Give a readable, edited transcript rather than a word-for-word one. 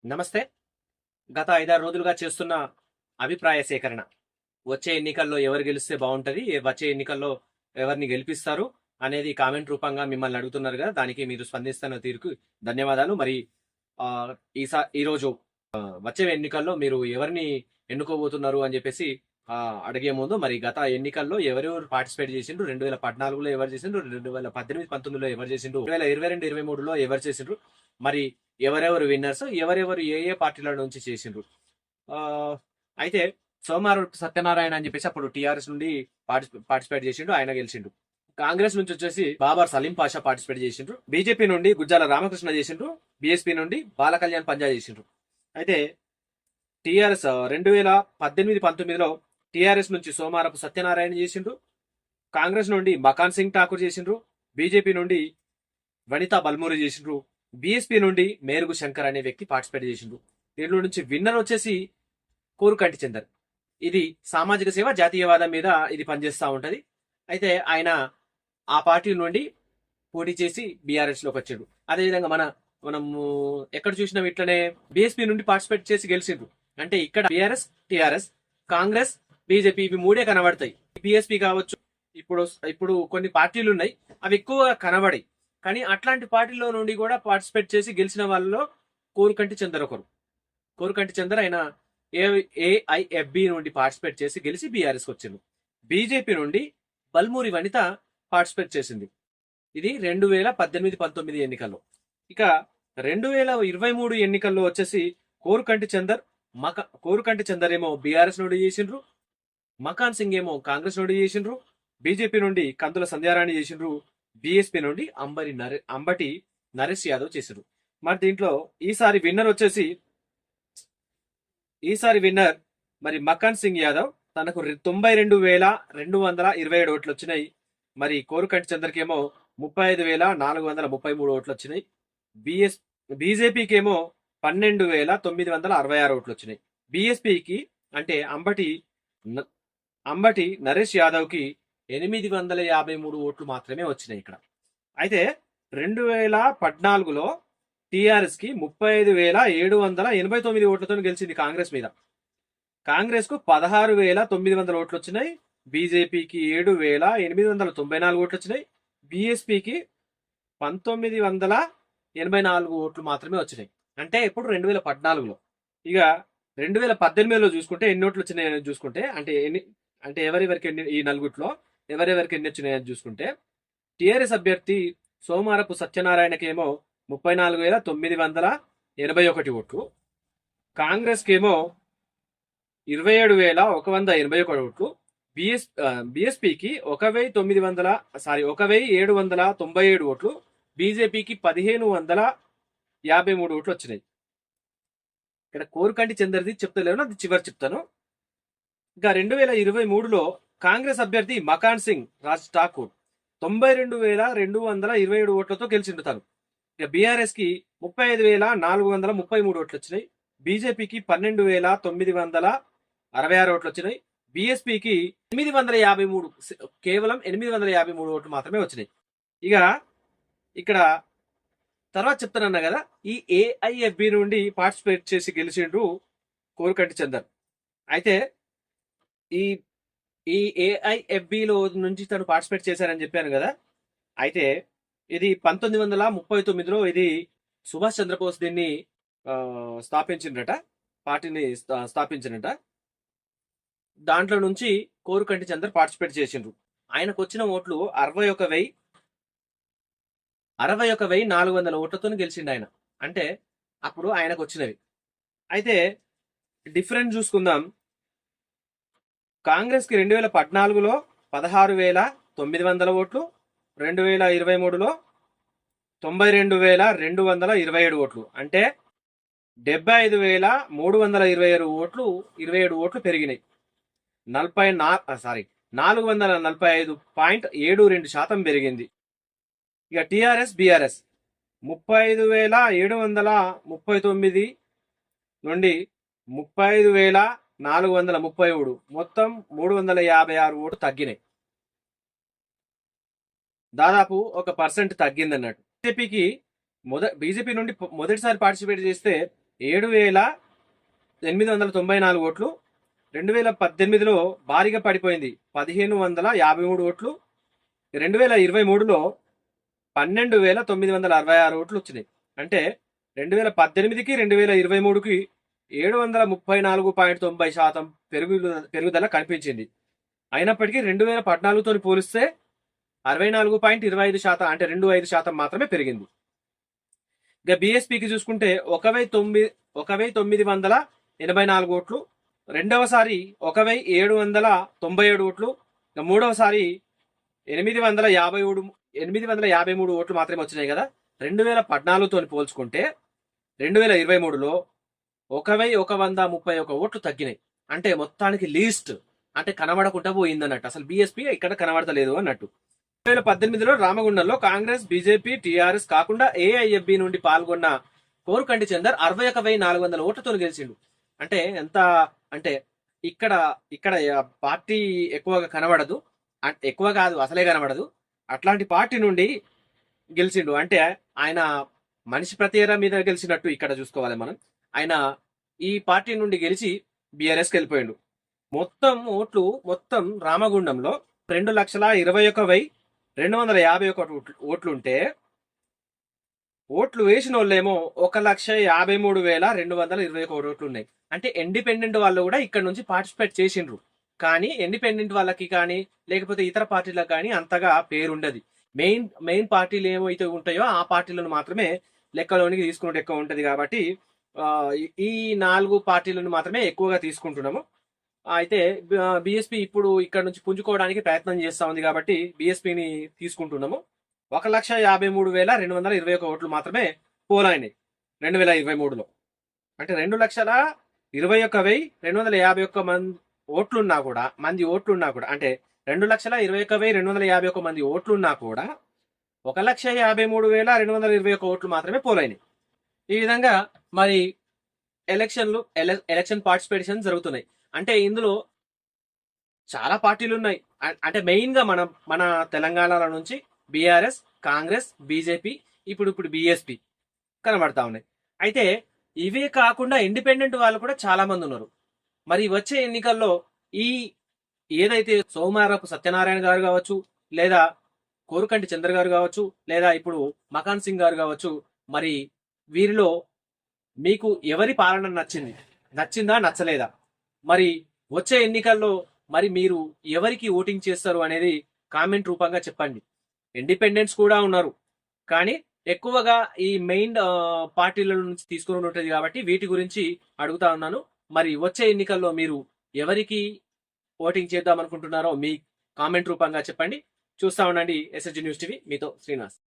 నమస్తే. గత 5-6 రోజులుగా చేస్తున్న అభిప్రాయ సేకరణ. వచ్చే ఎన్నికల్లో ఎవరు గెలిస్తే బాగుంటది, వచ్చే ఎన్నికల్లో ఎవరిని గెలిపిస్తారు అనేది కామెంట్ రూపంగా మిమ్మల్ని అడుగుతున్నారు కదా, దానికి మీరు స్పందిస్తున్న తీరుకు ధన్యవాదాలు. మరి ఈరోజు వచ్చే ఎన్నికల్లో మీరు ఎవరిని ఎన్నుకోబోతున్నారు అని చెప్పేసి అడిగే ముందు, మరి గత ఎన్నికల్లో ఎవరెవరు పార్టిసిపేట్ చేసిండ్రు, 2014లో ఎవరు చేసిండ్రు, 2018-19లో ఎవరు చేసిండ్రు, 2022-23లో ఎవరు చేసిండ్రు, మరి ఎవరెవరు విన్నర్స్, ఎవరెవరు ఏ ఏ పార్టీల నుంచి చేసిండ్రు. ఆ, అయితే సోమారు సత్యనారాయణ అని చెప్పేసి అప్పుడు టీఆర్ఎస్ నుండి పార్టిసిపేట్ చేసిండు, ఆయన గెలిచిండు. కాంగ్రెస్ నుంచి వచ్చేసి బాబర్ సలీం పాషా పార్టిసిపేట్ చేసిండ్రు. బీజేపీ నుండి గుజ్జాల రామకృష్ణ చేసిండ్రు. బీఎస్పీ నుండి బాలకళ్యాణ్ పంజా చేసిండ్రు. అయితే టీఆర్ఎస్ 2018-19లో టీఆర్ఎస్ నుంచి సోమారపు సత్యనారాయణ చేసిండ్రు. కాంగ్రెస్ నుండి మకాన్ సింగ్ ఠాకూర్ చేసిండ్రు. బీజేపీ నుండి వనితా బల్మూరి చేసిండ్రు. బీఎస్పీ నుండి మేరుగు శంకర్ అనే వ్యక్తి పార్టిసిపేట్ చేసిండ్రు. దీంట్లో నుంచి విన్నర్ వచ్చేసి కోరుకంటి చందర్. ఇది సామాజిక సేవ, జాతీయవాదం మీద ఇది పనిచేస్తూ ఉంటది. అయితే ఆయన ఆ పార్టీ నుండి పోటీ చేసి బీఆర్ఎస్ లోకి వచ్చాడు. అదేవిధంగా మనము ఎక్కడ చూసినాం, ఇట్లనే బీఎస్పీ నుండి పార్టిసిపేట్ చేసి గెలిచిండ్రు. అంటే ఇక్కడ బీఆర్ఎస్, టీఆర్ఎస్, కాంగ్రెస్, బీజేపీ ఇవి మూడే కనబడతాయి. బీఎస్పీ కావచ్చు, ఇప్పుడు ఇప్పుడు కొన్ని పార్టీలు ఉన్నాయి, అవి ఎక్కువగా కనబడాయి. కానీ అట్లాంటి పార్టీలో నుండి కూడా పార్టిసిపేట్ చేసి గెలిచిన వాళ్ళలో కోరుకంటి చందర్ ఒకరు. కోరుకంటి చందర్ ఆయన ఏఐఎఫ్బి నుండి పార్టిసిపేట్ చేసి గెలిచి బీఆర్ఎస్ వచ్చింది. బీజేపీ నుండి బల్మూరి వనిత పార్టిసిపేట్ చేసింది. ఇది 2018-19 ఎన్నికల్లో. ఇక 2023 ఎన్నికల్లో వచ్చేసి కోరుకంటి చందర్ ఏమో బీఆర్ఎస్ నుండి చేసిండ్రు. మకాన్ సింగ్ ఏమో కాంగ్రెస్ నుండి చేసిండ్రు. బీజేపీ నుండి కందుల సంధ్యారాణి చేసిండ్రు. బీఎస్పీ నుండి అంబటి నరేష్ యాదవ్ చేసిండ్రు. మరి దీంట్లో ఈసారి విన్నర్ మరి మకాన్ సింగ్ యాదవ్. తనకు 92,227 ఓట్లు వచ్చినాయి. మరి కోరుకంటి చందర్కేమో 35,433 ఓట్లు వచ్చినాయి. బీజేపీకి ఏమో 12,966 ఓట్లు వచ్చినాయి. బీఎస్పీకి అంటే అంబటి నరేష్ యాదవ్ కి 853 ఓట్లు మాత్రమే వచ్చినాయి ఇక్కడ. అయితే 2014లో టీఆర్ఎస్ కి 35,789 ఓట్లతో గెలిచింది కాంగ్రెస్ మీద. కాంగ్రెస్ కు 16,900 ఓట్లు వచ్చినాయి. బీజేపీకి 7,894 ఓట్లు వచ్చినాయి. బీఎస్పీకి 1,984 ఓట్లు మాత్రమే వచ్చినాయి. అంటే ఇప్పుడు 2014లో. ఇక 2018లో చూసుకుంటే ఎన్ని ఓట్లు వచ్చినాయని చూసుకుంటే, అంటే ఎవరెవరికి ఈ నలుగుట్లో ఎవరెవరికి ఎన్ని వచ్చినాయని చూసుకుంటే, టీఆర్ఎస్ అభ్యర్థి సోమారపు సత్యనారాయణకేమో 34,981 ఓట్లు. కాంగ్రెస్ కేమో 27,181 ఓట్లు. బీఎస్పీకి 1,797 ఓట్లు. బీజేపీకి 1,553 ఓట్లు వచ్చినాయి. ఇక్కడ కోరుకంటి చందర్ది చెప్తలేను, అది చివరి చెప్తాను. ఇంకా 2023లో కాంగ్రెస్ అభ్యర్థి మకాన్ సింగ్ రాజ్ ఠాకూర్ 92,227 ఓట్లతో గెలిచిండు తను. ఇక బీఆర్ఎస్ కి 35,433 ఓట్లు వచ్చినాయి. బీజేపీకి 12,966 ఓట్లు వచ్చినాయి. బీఎస్పీకి 853, కేవలం 853 ఓట్లు మాత్రమే వచ్చినాయి. ఇక ఇక్కడ తర్వాత చెప్తానన్నా కదా, ఈ ఏఐఎఫ్బి నుండి పార్టిసిపేట్ చేసి గెలిచిండ్రు కోరుకంటి చందర్. అయితే ఈ ఏఐఎఫ్బిలో నుంచి తను పార్టిసిపేట్ చేశారని చెప్పాను కదా. అయితే ఇది 1939లో ఇది సుభాష్ చంద్రబోస్ దీన్ని స్థాపించిండ్రట, పార్టీని స్థాపించినట. దాంట్లో నుంచి కోరుకంటి చందర్ పార్టిసిపేట్ చేసిండ్రు. ఆయనకు వచ్చిన ఓట్లు 61,400 ఓట్లతో గెలిచిండు ఆయన. అంటే అప్పుడు ఆయనకు వచ్చినవి. అయితే డిఫరెన్స్ చూసుకుందాం. కాంగ్రెస్ కి 2014లో 16,900 ఓట్లు, 2023లో 92,227 ఓట్లు. అంటే 75,327 ఓట్లు, 27 ఓట్లు పెరిగినాయి. 445.72% పెరిగింది. ఇక టీఆర్ఎస్ బీఆర్ఎస్ 35,739 నుండి 35,433, మొత్తం 356 ఓట్లు తగ్గినాయి. దాదాపు 1% తగ్గింది అన్నట్టు. బీజేపీ నుండి మొదటిసారి పార్టిసిపేట్ చేస్తే 7,894 ఓట్లు. 2018లో భారీగా పడిపోయింది, 1,553 ఓట్లు. 2023లో 12,966 ఓట్లు వచ్చినాయి. అంటే 2018కి 2023కి 734.90% పెరుగుదల కనిపించింది. అయినప్పటికీ 2014తో పోలిస్తే 64.25% అంటే 25% మాత్రమే పెరిగింది. ఇక బీఎస్పీకి చూసుకుంటే 1,984 ఓట్లు, రెండవసారి 1,797 ఓట్లు, ఇక మూడవసారి 853 ఓట్లు మాత్రమే వచ్చినాయి కదా. 2014తో పోల్చుకుంటే 2023లో 1,131 ఓట్లు తగ్గినాయి. అంటే మొత్తానికి లీస్ట్, అంటే కనబడకుండా పోయిందన్నట్టు. అసలు బీఎస్పీ ఇక్కడ కనబడతలేదు అన్నట్టు. 2018లో రామగుండంలో కాంగ్రెస్, బీజేపీ, టీఆర్ఎస్ కాకుండా ఏఐఎఫ్బి నుండి పాల్గొన్న కోరుకంటి చందర్ 61,400 ఓట్లతో గెలిచిండు. అంటే ఎంత అంటే ఇక్కడ ఇక్కడ పార్టీ ఎక్కువగా కనబడదు, ఎక్కువ కాదు అసలే కనబడదు, అట్లాంటి పార్టీ నుండి గెలిచిండు. అంటే ఆయన మనిషి ప్రతేర మీద గెలిచినట్టు ఇక్కడ చూసుకోవాలి మనం. ఆయన ఈ పార్టీ నుండి గెలిచి బీఆర్ఎస్కి వెళ్ళిపోయిండు. మొత్తం రామగుండంలో 2,21,251 ఓట్లుంటే ఓట్లు వేసిన వాళ్ళేమో 1,53,221 ఓట్లు ఉన్నాయి. అంటే ఇండిపెండెంట్ వాళ్ళు కూడా ఇక్కడ నుంచి పార్టిసిపేట్ చేసిండ్రు. కానీ ఇండిపెండెంట్ వాళ్ళకి కానీ లేకపోతే ఇతర పార్టీలకు కానీ అంతగా పేరుండదు. మెయిన్ పార్టీలు ఏమైతే ఉంటాయో ఆ పార్టీలను మాత్రమే లెక్కలోనికి తీసుకున్నట్టు ఎక్కువ ఉంటది. కాబట్టి ఈ 4 పార్టీలను మాత్రమే ఎక్కువగా తీసుకుంటున్నాము. అయితే బీఎస్పీ ఇప్పుడు ఇక్కడ నుంచి పుంజుకోవడానికి ప్రయత్నం చేస్తా ఉంది కాబట్టి బీఎస్పీని తీసుకుంటున్నాము. 1,53,221 ఓట్లు మాత్రమే పోలైనాయి 2023లో. అంటే 2,21,251 మంది ఓట్లున్నా కూడా అంటే 2,21,251 మంది ఓట్లున్నా కూడా 1,53,221 ఓట్లు మాత్రమే పోలైనాయి. ఈ విధంగా మరి ఎలక్షన్ పార్టిసిపేషన్ జరుగుతున్నాయి. అంటే ఇందులో చాలా పార్టీలు ఉన్నాయి. అంటే మెయిన్ గా మన తెలంగాణలో నుంచి బీఆర్ఎస్, కాంగ్రెస్, బీజేపీ, ఇప్పుడు బీఎస్పీ కనబడతా ఉన్నాయి. అయితే ఇవే కాకుండా ఇండిపెండెంట్ వాళ్ళు కూడా చాలా మంది ఉన్నారు. మరి వచ్చే ఎన్నికల్లో ఏదైతే సోమారపు సత్యనారాయణ గారు కావచ్చు, లేదా కోరుకంటి చంద్ర గారు కావచ్చు, లేదా ఇప్పుడు మకాన్ సింగ్ గారు కావచ్చు, మరి వీరిలో మీకు ఎవరి పాలన నచ్చిందా నచ్చలేదా? మరి వచ్చే ఎన్నికల్లో మరి మీరు ఎవరికి ఓటింగ్ చేస్తారు అనేది కామెంట్ రూపంగా చెప్పండి. ఇండిపెండెంట్స్ కూడా ఉన్నారు, కానీ ఎక్కువగా ఈ మెయిన్ పార్టీల నుంచి తీసుకుని ఉంటుంది కాబట్టి వీటి గురించి అడుగుతా ఉన్నాను. మరి వచ్చే ఎన్నికల్లో మీరు ఎవరికి ఓటింగ్ చేద్దాం అనుకుంటున్నారో మీ కామెంట్ రూపంగా చెప్పండి. చూస్తా ఉండండి ఎస్ఎస్జీ న్యూస్ టీవీ. మీతో శ్రీనివాస్.